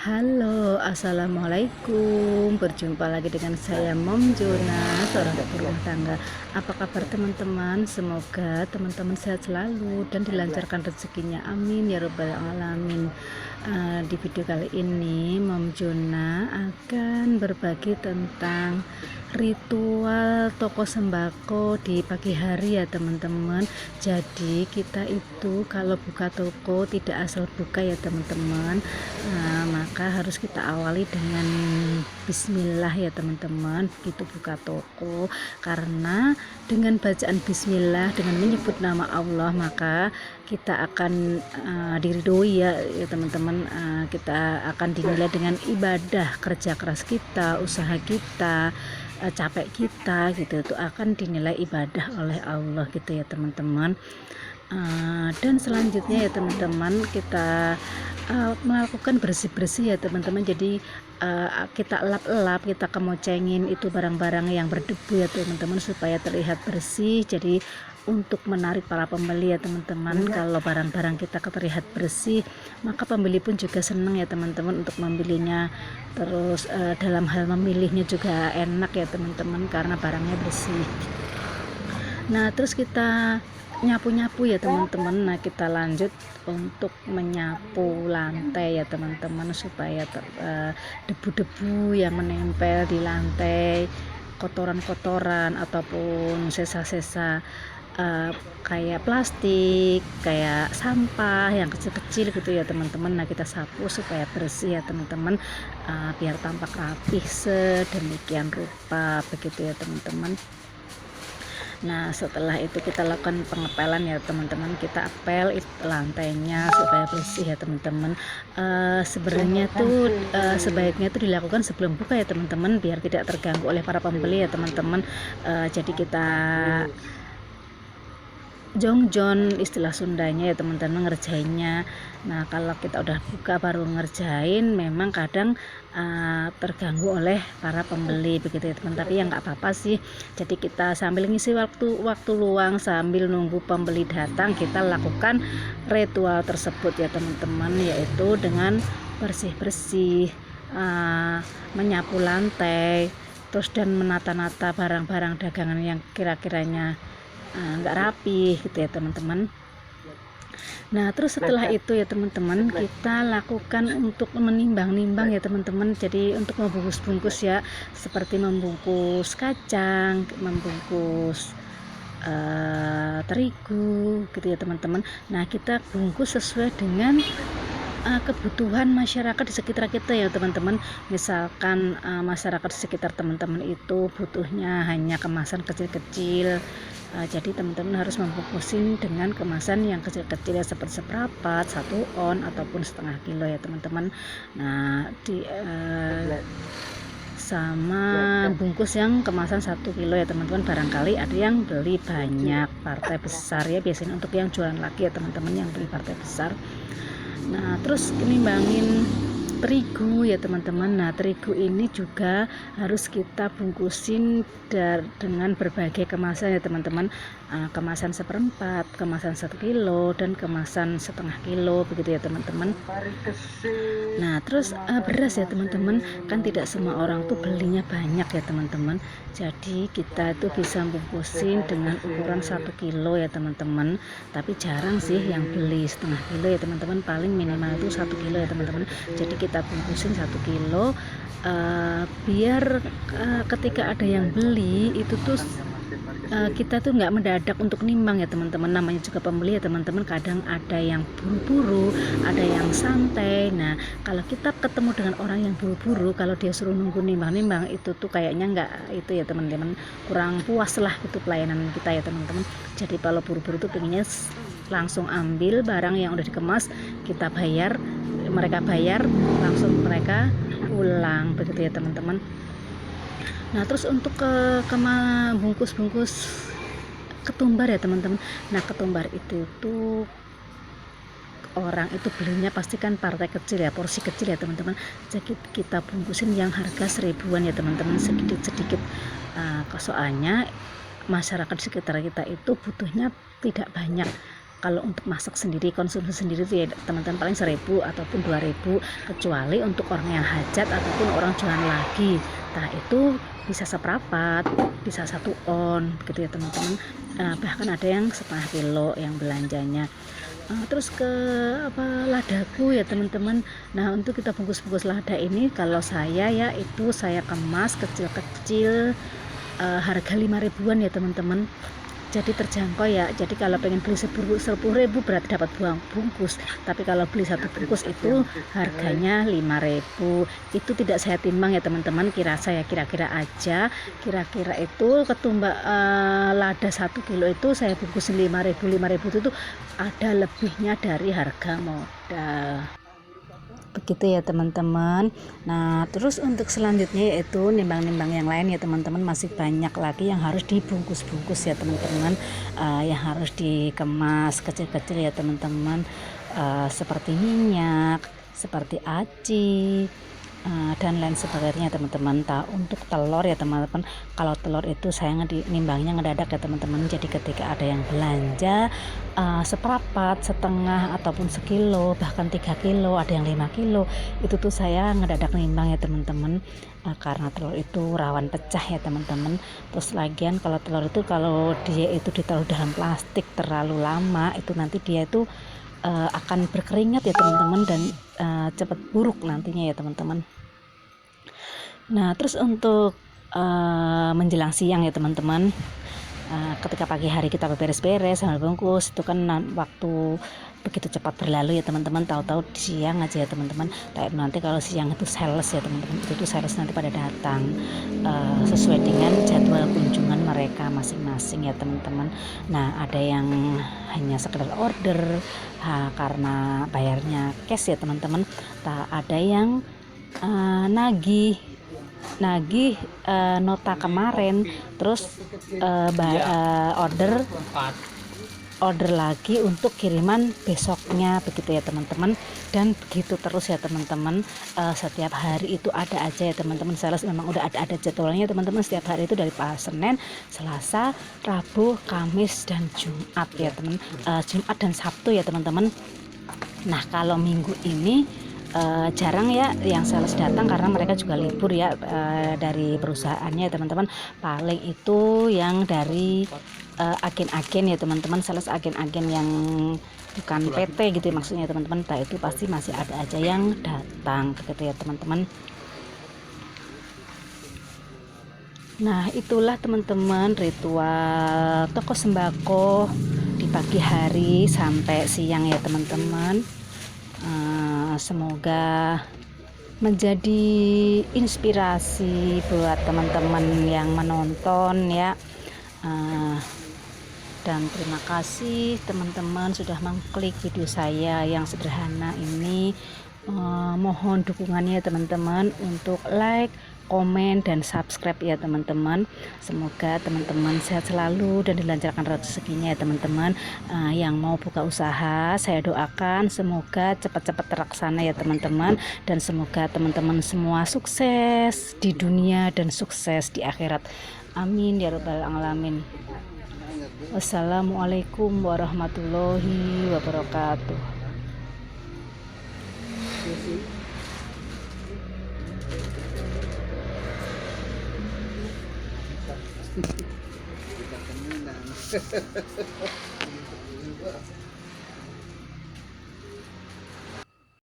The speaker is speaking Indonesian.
Halo, assalamualaikum. Berjumpa lagi dengan saya Mom Jona, seorang ibu rumah tangga. Apa kabar teman-teman? Semoga teman-teman sehat selalu dan dilancarkan rezekinya. Amin ya robbal alamin. Di video kali ini Mom Jona akan berbagi tentang ritual toko sembako di pagi hari ya teman-teman. Jadi kita itu kalau buka toko tidak asal buka ya teman-teman. Maka harus kita awali dengan bismillah ya teman-teman, begitu buka toko, karena dengan bacaan bismillah, dengan menyebut nama Allah, maka kita akan diridhoi ya teman-teman. Kita akan dinilai dengan ibadah kerja keras kita, usaha kita, capek kita gitu, itu akan dinilai ibadah oleh Allah gitu ya teman-teman. Dan selanjutnya ya teman-teman, kita melakukan bersih-bersih ya teman-teman. Jadi kita lap-lap, kita kemocengin itu barang-barang yang berdebu ya teman-teman, supaya terlihat bersih. Jadi untuk menarik para pembeli ya teman-teman, kalau barang-barang kita terlihat bersih, maka pembeli pun juga senang ya teman-teman untuk membelinya. Terus dalam hal memilihnya juga enak ya teman-teman, karena barangnya bersih. Nah terus kita nyapu-nyapu ya teman-teman. Nah kita lanjut untuk menyapu lantai ya teman-teman, supaya debu-debu yang menempel di lantai, kotoran-kotoran ataupun sisa-sisa kayak plastik, kayak sampah yang kecil-kecil gitu ya teman-teman. Nah kita sapu supaya bersih ya teman-teman, biar tampak rapih sedemikian rupa begitu ya teman-teman. Nah setelah itu kita lakukan pengepelan ya teman-teman, kita apel lantainya supaya bersih ya teman-teman. Sebenarnya tuh sebaiknya itu dilakukan sebelum buka ya teman-teman, biar tidak terganggu oleh para pembeli ya teman-teman. Jadi kita jongjon istilah Sundanya ya teman-teman ngerjainnya. Nah kalau kita udah buka baru ngerjain, memang kadang terganggu oleh para pembeli begitu ya teman, tapi ya nggak apa-apa sih. Jadi kita sambil ngisi waktu luang sambil nunggu pembeli datang, kita lakukan ritual tersebut ya teman-teman, yaitu dengan bersih-bersih, menyapu lantai, terus dan menata-nata barang-barang dagangan yang kira-kiranya nggak rapi gitu ya teman-teman. Nah terus setelah itu ya teman-teman, kita lakukan untuk menimbang-nimbang ya teman-teman. Jadi untuk membungkus-bungkus ya, seperti membungkus kacang, membungkus terigu gitu ya teman-teman. Nah kita bungkus sesuai dengan kebutuhan masyarakat di sekitar kita ya teman-teman. Misalkan masyarakat di sekitar teman-teman itu butuhnya hanya kemasan kecil-kecil, jadi teman-teman harus membungkusin dengan kemasan yang kecil-kecil ya, seperti seperempat, 1 on ataupun setengah kilo ya teman-teman. Nah sama bungkus yang kemasan 1 kilo ya teman-teman. Barangkali ada yang beli banyak, partai besar ya, biasanya untuk yang jualan lagi ya teman-teman, yang beli partai besar. Nah terus nimbangin terigu ya teman-teman. Nah terigu ini juga harus kita bungkusin dengan berbagai kemasan ya teman-teman. Kemasan seperempat, kemasan 1 kilo, dan kemasan setengah kilo begitu ya teman-teman. Nah terus beras ya teman-teman, kan tidak semua orang tuh belinya banyak ya teman-teman. Jadi kita tuh bisa bungkusin dengan ukuran 1 kilo ya teman-teman, tapi jarang sih yang beli setengah kilo ya teman-teman, paling minimal itu 1 kilo ya teman-teman. Jadi kita bungkusin 1 kilo, biar ketika ada yang beli itu tuh kita tuh nggak mendadak untuk nimbang ya teman-teman. Namanya juga pembeli ya teman-teman, kadang ada yang buru-buru, ada yang santai. Nah kalau kita ketemu dengan orang yang buru-buru, kalau dia suruh nunggu nimbang-nimbang, itu tuh kayaknya nggak itu ya teman-teman, kurang puas lah itu pelayanan kita ya teman-teman. Jadi kalau buru-buru tuh pengennya langsung ambil barang yang udah dikemas, kita bayar, mereka bayar, langsung mereka pulang begitu ya teman-teman. Nah terus untuk bungkus-bungkus ketumbar ya teman-teman. Nah ketumbar itu tuh orang itu belinya pasti kan partai kecil ya, porsi kecil ya teman-teman. Jadi kita bungkusin yang harga 1000-an ya teman-teman, sedikit-sedikit. Soalnya masyarakat sekitar kita itu butuhnya tidak banyak. Kalau untuk masak sendiri, konsumsi sendiri tuh ya teman-teman paling 1.000 ataupun 2.000, kecuali untuk orang yang hajat ataupun orang jualan lagi. Nah itu bisa seperempat, bisa 1 on begitu ya teman-teman. Bahkan ada yang setengah kilo yang belanjanya. Terus ke ladaku ya teman-teman. Nah untuk kita bungkus-bungkus lada ini, kalau saya ya itu saya kemas kecil-kecil, harga 5.000-an ya teman-teman, jadi terjangkau ya. Jadi kalau pengen beli 10.000 berarti dapat buang bungkus, tapi kalau beli 1 bungkus itu harganya 5.000. Itu tidak saya timbang ya teman-teman, kira-kira aja, kira-kira itu ketumbak lada 1 kilo itu saya bungkus 5.000 itu ada lebihnya dari harga modal. Begitu ya teman-teman. Nah terus untuk selanjutnya yaitu nimbang-nimbang yang lain ya teman-teman, masih banyak lagi yang harus dibungkus-bungkus ya teman-teman, yang harus dikemas kecil-kecil ya teman-teman, seperti minyak, seperti aci, dan lain sebagainya teman-teman. Untuk telur ya teman-teman, kalau telur itu saya nimbangnya ngedadak ya teman-teman. Jadi ketika ada yang belanja seperempat, setengah, ataupun sekilo, bahkan 3 kilo, ada yang 5 kilo, itu tuh saya ngedadak nimbang ya teman-teman, karena telur itu rawan pecah ya teman-teman. Terus lagian kalau telur itu, kalau dia itu ditaruh dalam plastik terlalu lama, itu nanti dia itu akan berkeringat ya teman-teman, dan cepat buruk nantinya ya teman-teman. Nah terus untuk menjelang siang ya teman-teman, ketika pagi hari kita beres-beres sambil bungkus, itu kan waktu begitu cepat berlalu ya teman-teman, tahu-tahu siang aja ya teman-teman. Nanti kalau siang itu sales ya teman-teman, itu sales nanti pada datang sesuai dengan jadwal kunjungan mereka masing-masing ya teman-teman. Nah ada yang hanya sekedar order karena bayarnya cash ya teman-teman, ada yang nagih nota kemarin, terus order lagi untuk kiriman besoknya, begitu ya teman-teman. Dan begitu terus ya teman-teman, setiap hari itu ada aja ya teman-teman, sales memang udah ada jadwalnya teman-teman. Setiap hari itu dari Senin, Selasa, Rabu, Kamis, dan Jumat ya teman, Jumat dan Sabtu ya teman-teman. Nah kalau minggu ini jarang ya yang sales datang karena mereka juga libur ya, dari perusahaannya teman-teman. Paling itu yang dari agen-agen ya teman-teman, sales agen-agen yang bukan PT gitu ya, maksudnya teman-teman. Nah itu pasti masih ada aja yang datang gitu ya teman-teman. Nah itulah teman-teman ritual toko sembako di pagi hari sampai siang ya teman-teman. Semoga menjadi inspirasi buat teman-teman yang menonton ya, dan terima kasih teman-teman sudah mengklik video saya yang sederhana ini. Mohon dukungannya teman-teman untuk like, komen, dan subscribe ya teman-teman. Semoga teman-teman sehat selalu dan dilancarkan rezekinya ya teman-teman. Yang mau buka usaha, saya doakan semoga cepat-cepat terlaksana ya teman-teman, dan semoga teman-teman semua sukses di dunia dan sukses di akhirat. Amin ya rabbal alamin. Wassalamualaikum warahmatullahi wabarakatuh. Kita